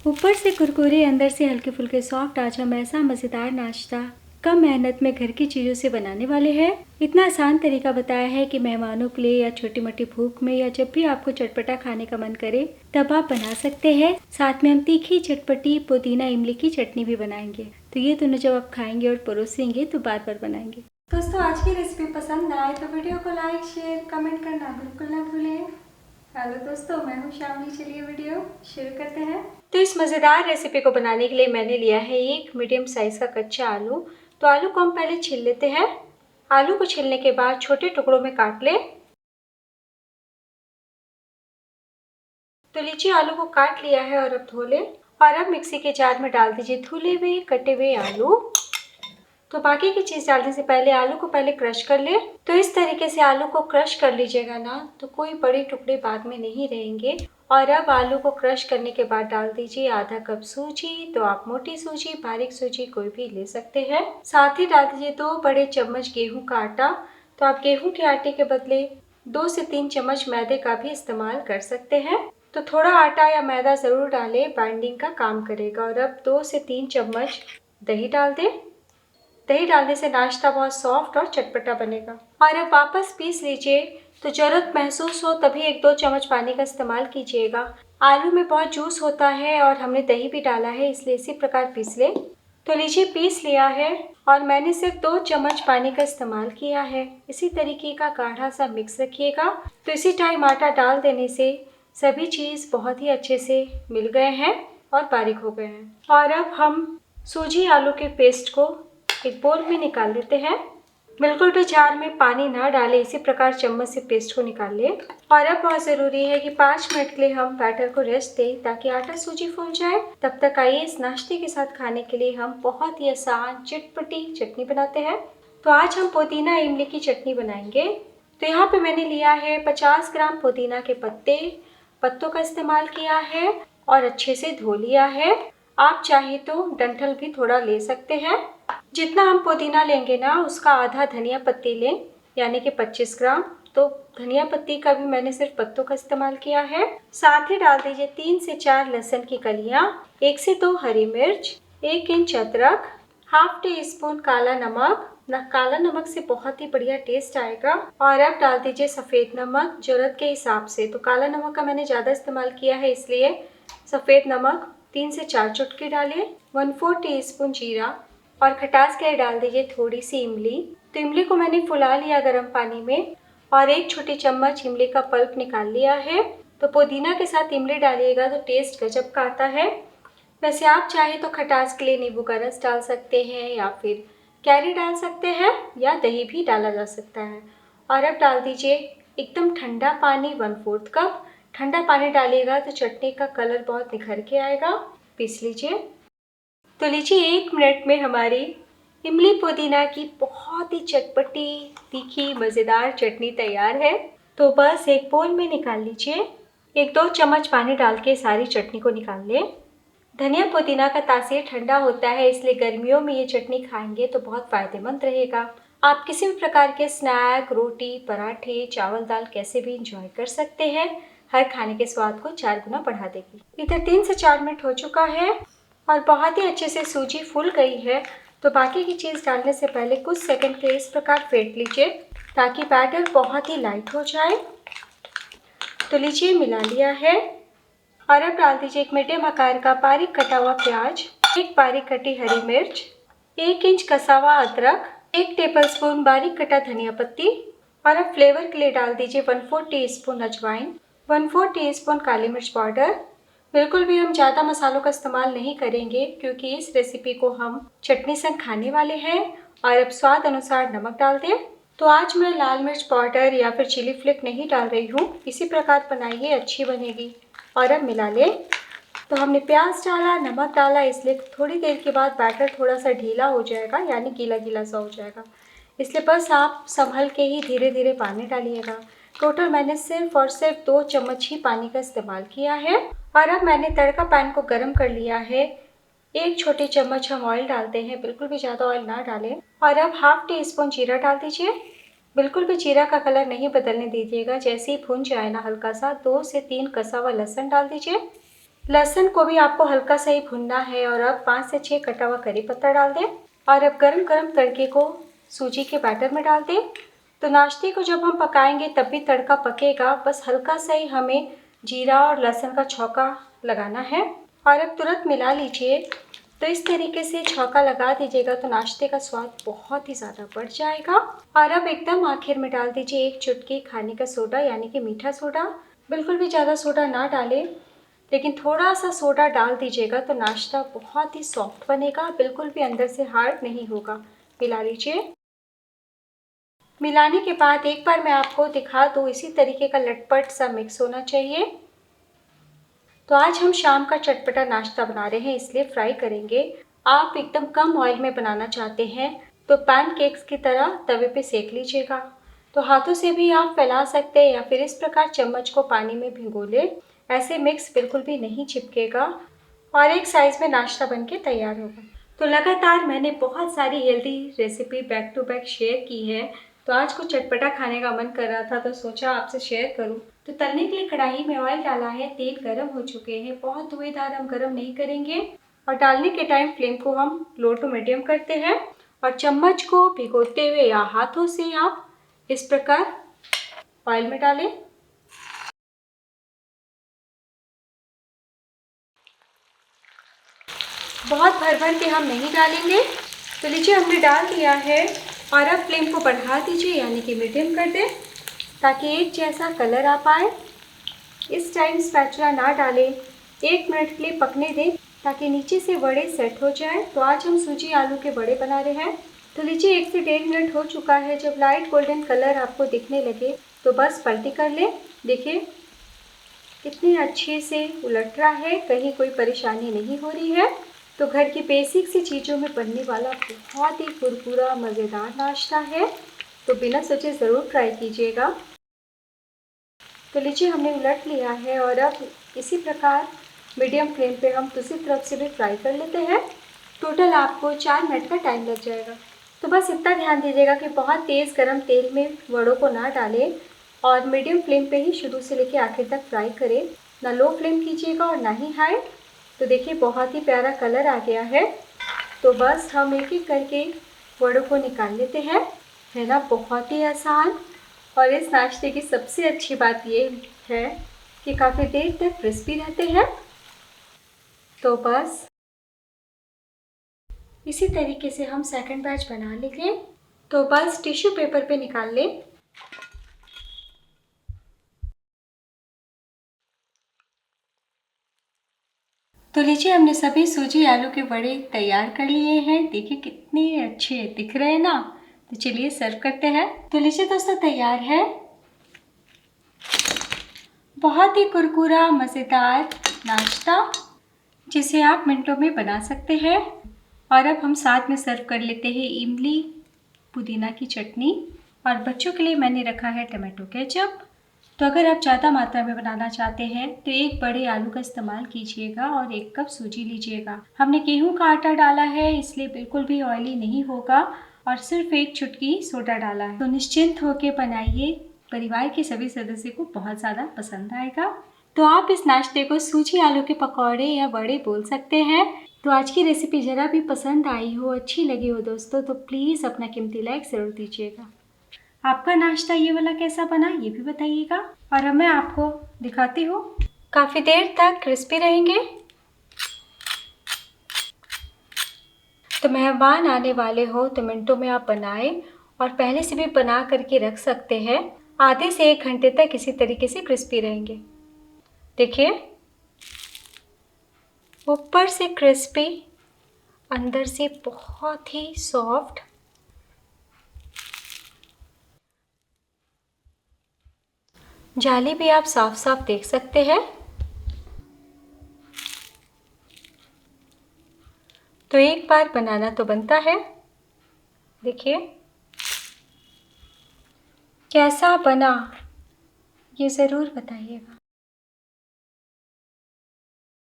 ऊपर से कुरकुरे, अंदर से हल्के फुल्के सॉफ्ट। आज हम ऐसा मज़ेदार नाश्ता कम मेहनत में घर की चीज़ों से बनाने वाले हैं। इतना आसान तरीका बताया है कि मेहमानों के लिए या छोटी मोटी भूख में या जब भी आपको चटपटा खाने का मन करे तब आप बना सकते हैं। साथ में हम तीखी चटपटी पुदीना इमली की चटनी भी बनाएंगे। तो ये दोनों जब आप खाएंगे और परोसेंगे तो बार बार बनाएंगे। दोस्तों, आज की रेसिपी पसंद आए तो वीडियो को लाइक शेयर कमेंट करना बिल्कुल ना भूलें। हेलो दोस्तों, मैं हूँ शामली। चलिए वीडियो शुरू करते हैं। तो इस मज़ेदार रेसिपी को बनाने के लिए मैंने लिया है एक मीडियम साइज़ का कच्चा आलू। तो आलू को हम पहले छील लेते हैं। आलू को छीलने के बाद छोटे टुकड़ों में काट लें। तो लीजिए, आलू को काट लिया है और अब धो लें। और अब मिक्सी के जार में डाल दीजिए धुले हुए कटे हुए आलू। तो बाकी की चीज़ डालने से पहले आलू को पहले क्रश कर ले। तो इस तरीके से आलू को क्रश कर लीजिएगा ना, तो कोई बड़े टुकड़े बाद में नहीं रहेंगे। और अब आलू को क्रश करने के बाद डाल दीजिए आधा कप सूजी। तो आप मोटी सूजी, बारीक सूजी कोई भी ले सकते हैं। साथ ही डाल दीजिए 2 बड़े चम्मच गेहूं का आटा। तो आप गेहूं के आटे के बदले 2 से 3 चम्मच मैदे का भी इस्तेमाल कर सकते हैं। तो थोड़ा आटा या मैदा जरूर डालें, बाइंडिंग का काम करेगा। और अब 2 से 3 चम्मच दही डाल दें। दही डालने से नाश्ता बहुत सॉफ्ट और चटपटा बनेगा। और अब वापस पीस लीजिए। तो जरूरत महसूस हो तभी 1-2 चम्मच पानी का इस्तेमाल कीजिएगा। आलू में बहुत जूस होता है और हमने दही भी डाला है, इसलिए इसी प्रकार पीस लें। तो लीजिए, पीस लिया है और मैंने सिर्फ 2 चम्मच पानी का इस्तेमाल किया है। इसी तरीके का गाढ़ा सा मिक्स रखिएगा। तो इसी टाइम आटा डाल देने से सभी चीज़ बहुत ही अच्छे से मिल गए हैं और बारीक हो गए हैं। और अब हम सूजी आलू के पेस्ट को एक बोल में निकाल लेते हैं। बिल्कुल भी जार में पानी ना डालें, इसी प्रकार चम्मच से पेस्ट को निकाल लें। और अब बहुत ज़रूरी है कि 5 मिनट के लिए हम बैटर को रेस्ट दें ताकि आटा सूजी फूल जाए। तब तक आइए इस नाश्ते के साथ खाने के लिए हम बहुत ही आसान चटपटी चटनी बनाते हैं। तो आज हम पुदीना इमली की चटनी बनाएंगे। तो यहाँ पे मैंने लिया है 50 ग्राम पुदीना के पत्तों का इस्तेमाल किया है और अच्छे से धो लिया है। आप चाहे तो डंठल भी थोड़ा ले सकते हैं। जितना हम पुदीना लेंगे ना, उसका आधा धनिया पत्ती लें, यानी कि 25 ग्राम। तो धनिया पत्ती का भी मैंने सिर्फ पत्तों का इस्तेमाल किया है। साथ ही डाल दीजिए 3 से 4 लहसुन की कलियां, 1 से 2 हरी मिर्च, 1 इंच अदरक, हाफ टी स्पून काला नमक। काला नमक से बहुत ही बढ़िया टेस्ट आएगा। और अब डाल दीजिए सफ़ेद नमक जरूरत के हिसाब से। तो काला नमक का मैंने ज़्यादा इस्तेमाल किया है, इसलिए सफ़ेद नमक 3 से 4 चुटकी डालें। 1/4 टीस्पून जीरा। और खटास के लिए डाल दीजिए थोड़ी सी इमली। तो इमली को मैंने फुला लिया गर्म पानी में और 1 छोटी चम्मच इमली का पल्प निकाल लिया है। तो पुदीना के साथ इमली डालिएगा तो टेस्ट गजब का आता है। वैसे आप चाहे तो खटास के लिए नींबू का रस डाल सकते हैं या फिर कैरी डाल सकते हैं या दही भी डाला जा सकता है। और अब डाल दीजिए एकदम ठंडा पानी, 1/4 कप। ठंडा पानी डालिएगा तो चटनी का कलर बहुत निखर के आएगा। पीस लीजिए। तो लीजिए, 1 मिनट में हमारी इमली पुदीना की बहुत ही चटपटी तीखी मज़ेदार चटनी तैयार है। तो बस एक बोल में निकाल लीजिए। 1-2 चम्मच पानी डाल के सारी चटनी को निकाल लें। धनिया पुदीना का तासीर ठंडा होता है, इसलिए गर्मियों में ये चटनी खाएंगे तो बहुत फ़ायदेमंद रहेगा। आप किसी भी प्रकार के स्नैक, रोटी, पराठे, चावल, दाल कैसे भी इंजॉय कर सकते हैं। हर खाने के स्वाद को 4 गुना बढ़ा देगी। इधर 3 से 4 मिनट हो चुका है और बहुत ही अच्छे से सूजी फूल गई है। तो बाकी की चीज़ डालने से पहले कुछ सेकंड के लिए इस प्रकार फेंट लीजिए ताकि बैटर बहुत ही लाइट हो जाए। तो लीजिए, मिला लिया है। और अब डाल दीजिए 1 मीडियम आकार का बारीक कटा हुआ प्याज, 1 बारीक कटी हरी मिर्च, 1 इंच कसा हुआ अदरक, 1 टेबलस्पून बारीक कटा धनिया पत्ती। और अब फ्लेवर के लिए डाल दीजिए 1/4 टीस्पून अजवाइन, 1/4 टीस्पून काली मिर्च पाउडर। बिल्कुल भी हम ज़्यादा मसालों का इस्तेमाल नहीं करेंगे क्योंकि इस रेसिपी को हम चटनी संग खाने वाले हैं। और अब स्वाद अनुसार नमक डाल दें। तो आज मैं लाल मिर्च पाउडर या फिर चिली फ्लेक नहीं डाल रही हूँ, इसी प्रकार बनाइए, अच्छी बनेगी। और अब मिला लें। तो हमने प्याज डाला, नमक डाला, इसलिए थोड़ी देर के बाद बैटर थोड़ा सा ढीला हो जाएगा, यानी गीला गीला सा हो जाएगा। इसलिए बस आप संभल के ही धीरे धीरे पानी डालिएगा। टोटल मैंने सिर्फ और सिर्फ 2 चम्मच ही पानी का इस्तेमाल किया है। और अब मैंने तड़का पैन को गर्म कर लिया है। 1 छोटी चम्मच हम ऑयल डालते हैं, बिल्कुल भी ज़्यादा ऑयल ना डालें। और अब हाफ टी स्पून जीरा डाल दीजिए। बिल्कुल भी जीरा का कलर नहीं बदलने दीजिएगा। जैसे ही भून जाए ना हल्का सा, 2 से 3 कसा हुआ लहसुन डाल दीजिए। लहसुन को भी आपको हल्का सा ही भुनना है और अब 5 से 6 कटा हुआ करी पत्ता डाल दें और अब गरम गरम तड़के को सूजी के बैटर में डाल दें। तो नाश्ते को जब हम पकाएंगे तब भी तड़का पकेगा, बस हल्का सा ही हमें जीरा और लहसुन का छौंका लगाना है और अब तुरंत मिला लीजिए। तो इस तरीके से छौंका लगा दीजिएगा तो नाश्ते का स्वाद बहुत ही ज़्यादा बढ़ जाएगा। और अब एकदम आखिर में डाल दीजिए 1 चुटकी खाने का सोडा यानी कि मीठा सोडा। बिल्कुल भी ज़्यादा सोडा ना डालें, लेकिन थोड़ा सा सोडा डाल दीजिएगा तो नाश्ता बहुत ही सॉफ्ट बनेगा, बिल्कुल भी अंदर से हार्ड नहीं होगा। मिला लीजिए। मिलाने के बाद एक बार मैं आपको दिखा दूँ, इसी तरीके का लटपट सा मिक्स होना चाहिए। तो आज हम शाम का चटपटा नाश्ता बना रहे हैं, इसलिए फ्राई करेंगे। आप एकदम कम ऑयल में बनाना चाहते हैं तो पैनकेक्स की तरह तवे पे सेक लीजिएगा। तो हाथों से भी आप फैला सकते हैं या फिर इस प्रकार चम्मच को पानी में भिगो लें। ऐसे मिक्स बिल्कुल भी नहीं चिपकेगा और एक साइज में नाश्ता बनके तैयार होगा। तो लगातार मैंने बहुत सारी healthy recipe back to back share की है। तो आज कुछ चटपटा खाने का मन कर रहा था तो सोचा आपसे शेयर करूं। तो तलने के लिए कढ़ाई में ऑयल डाला है, तेल गरम हो चुके हैं। बहुत धुएंधार हम गरम नहीं करेंगे और डालने के टाइम फ्लेम को हम लो टू मीडियम करते हैं और चम्मच को भिगोते हुए या हाथों से आप इस प्रकार ऑयल में डालें। बहुत भर के हम नहीं डालेंगे। तो लीजिए हमने डाल दिया है और अब फ्लेम को बढ़ा दीजिए यानी कि मीडियम कर दें ताकि एक जैसा कलर आ पाए। इस टाइम स्पैचुला ना डालें, 1 मिनट के लिए पकने दें ताकि नीचे से बड़े सेट हो जाए। तो आज हम सूजी आलू के बड़े बना रहे हैं। तो लीजिए 1 से 1.5 मिनट हो चुका है। जब लाइट गोल्डन कलर आपको दिखने लगे तो बस पलटी कर लें। देखिए कितनी अच्छे से उलट रहा है, कहीं कोई परेशानी नहीं हो रही है। तो घर की बेसिक सी चीज़ों में बनने वाला बहुत ही कुरकुरा मज़ेदार नाश्ता है। तो बिना सोचे ज़रूर ट्राई कीजिएगा। तो लीजिए हमने उलट लिया है और अब इसी प्रकार मीडियम फ्लेम पे हम दूसरी तरफ से भी फ्राई कर लेते हैं। टोटल आपको 4 मिनट का टाइम लग जाएगा। तो बस इतना ध्यान दीजिएगा कि बहुत तेज़ गरम तेल में वड़ों को ना डालें और मीडियम फ्लेम पे ही शुरू से लेकर आखिर तक फ्राई करें। ना लो फ्लेम कीजिएगा और ना ही हाई। तो देखिए बहुत ही प्यारा कलर आ गया है। तो बस हम एक एक करके वड़ों को निकाल लेते हैं। है ना बहुत ही आसान। और इस नाश्ते की सबसे अच्छी बात ये है कि काफ़ी देर तक क्रिस्पी रहते हैं। तो बस इसी तरीके से हम सेकंड बैच बना लेंगे। तो बस टिश्यू पेपर पे निकाल लें। तो लीजिए हमने सभी सूजी आलू के बड़े तैयार कर लिए हैं। देखिए कितने अच्छे दिख रहे हैं ना। तो चलिए सर्व करते हैं। तो लीजिए दोस्तों तैयार है बहुत ही कुरकुरा मज़ेदार नाश्ता जिसे आप मिनटों में बना सकते हैं। और अब हम साथ में सर्व कर लेते हैं इमली पुदीना की चटनी और बच्चों के लिए मैंने रखा है टमाटो केचप। तो अगर आप ज़्यादा मात्रा में बनाना चाहते हैं तो 1 बड़े आलू का इस्तेमाल कीजिएगा और 1 कप सूजी लीजिएगा। हमने गेहूं का आटा डाला है इसलिए बिल्कुल भी ऑयली नहीं होगा और सिर्फ 1 चुटकी सोडा डाला है। तो निश्चिंत होकर बनाइए, परिवार के सभी सदस्य को बहुत ज़्यादा पसंद आएगा। तो आप इस नाश्ते को सूजी आलू के पकौड़े या बड़े बोल सकते हैं। तो आज की रेसिपी ज़रा भी पसंद आई हो, अच्छी लगी हो दोस्तों, तो प्लीज़ अपना कीमती लाइक ज़रूर दीजिएगा। आपका नाश्ता ये वाला कैसा बना ये भी बताइएगा। और अब मैं आपको दिखाती हूँ, काफ़ी देर तक क्रिस्पी रहेंगे। तो मेहमान आने वाले हो तो मिनटों में आप बनाएं और पहले से भी बना करके रख सकते हैं। आधे से 1 घंटे तक इसी तरीके से क्रिस्पी रहेंगे। देखिए ऊपर से क्रिस्पी, अंदर से बहुत ही सॉफ्ट। जाली भी आप साफ साफ देख सकते हैं। तो एक बार बनाना तो बनता है। देखिए कैसा बना ये ज़रूर बताइएगा।